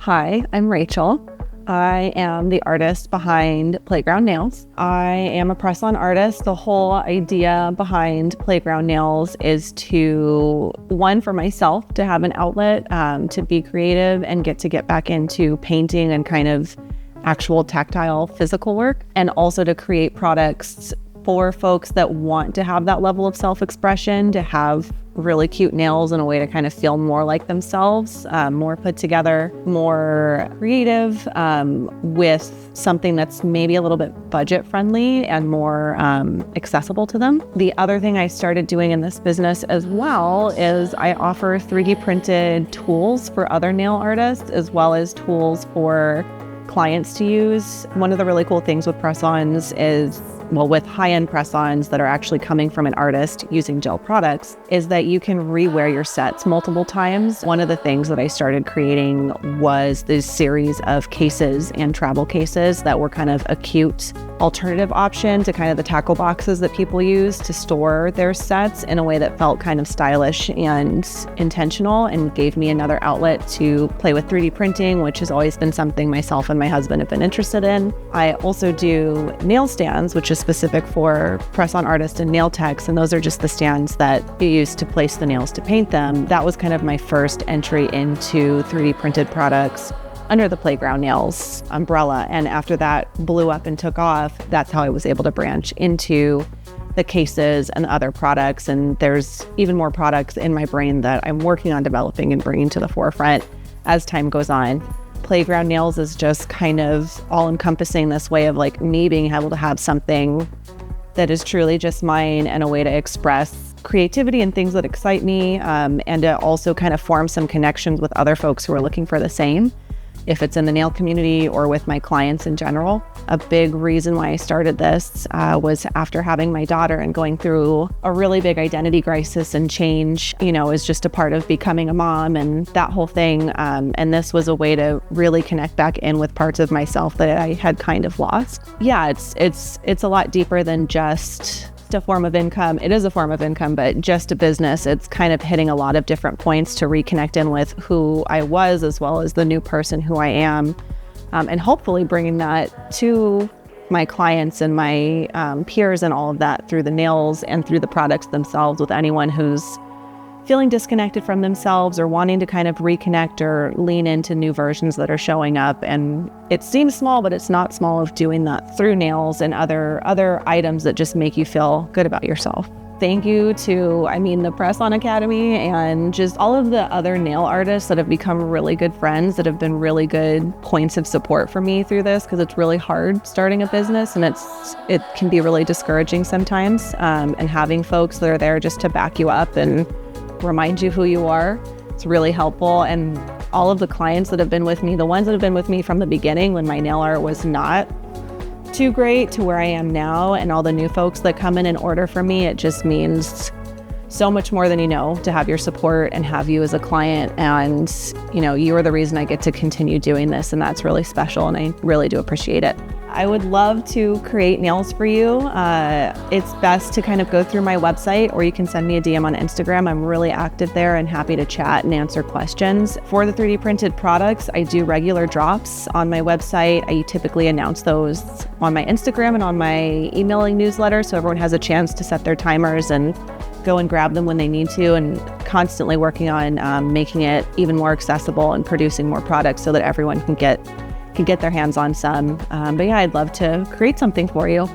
Hi, I'm Rachel. I am the artist behind Playground Nails. I am a press-on artist. The whole idea behind Playground Nails is one, for myself to have an outlet, to be creative and get back into painting and kind of actual tactile physical work, and also to create products for folks that want to have that level of self-expression, to have really cute nails in a way to kind of feel more like themselves, more put together, more creative, with something that's maybe a little bit budget friendly and more accessible to them. The other thing I started doing in this business as well is I offer 3D printed tools for other nail artists, as well as tools for clients to use. One of the really cool things with press-ons is, with high-end press-ons that are actually coming from an artist using gel products, is that you can rewear your sets multiple times. One of the things that I started creating was this series of cases and travel cases that were kind of a cute alternative option to kind of the tackle boxes that people use to store their sets in a way that felt kind of stylish and intentional, and gave me another outlet to play with 3D printing, which has always been something myself and my husband have been interested in. I also do nail stands, which is specific for press-on artists and nail techs, and those are just the stands that you use to place the nails to paint them. That was kind of my first entry into 3D printed products under the Playground Nails umbrella. And after that blew up and took off, that's how I was able to branch into the cases and other products. And there's even more products in my brain that I'm working on developing and bringing to the forefront as time goes on. Playground Nails is just kind of all-encompassing this way of like me being able to have something that is truly just mine and a way to express creativity and things that excite me, and to also kind of form some connections with other folks who are looking for the same, if it's in the nail community or with my clients in general. A big reason why I started this was after having my daughter and going through a really big identity crisis and change, is just a part of becoming a mom and that whole thing. And this was a way to really connect back in with parts of myself that I had kind of lost. Yeah, it's a lot deeper than just a form of income. It is a form of income, but just a business. It's kind of hitting a lot of different points to reconnect in with who I was, as well as the new person who I am, and hopefully bringing that to my clients and my peers and all of that through the nails and through the products themselves, with anyone who's feeling disconnected from themselves or wanting to kind of reconnect or lean into new versions that are showing up. And it seems small, but it's not small, of doing that through nails and other items that just make you feel good about yourself. Thank you to, the Press-On Academy and just all of the other nail artists that have become really good friends, that have been really good points of support for me through this, because it's really hard starting a business and it can be really discouraging sometimes. And having folks that are there just to back you up and remind you who you are, it's really helpful. And all of the clients that have been with me, the ones that have been with me from the beginning when my nail art was not too great, to where I am now, and all the new folks that come in and order from me, it just means so much more than to have your support and have you as a client. And you are the reason I get to continue doing this, and that's really special, and I really do appreciate it. I would love to create nails for you. It's best to kind of go through my website, or you can send me a DM on Instagram. I'm really active there and happy to chat and answer questions. For the 3D printed products, I do regular drops on my website. I typically announce those on my Instagram and on my emailing newsletter, so everyone has a chance to set their timers and go and grab them when they need to, and constantly working on making it even more accessible and producing more products so that everyone can get their hands on some. But yeah, I'd love to create something for you.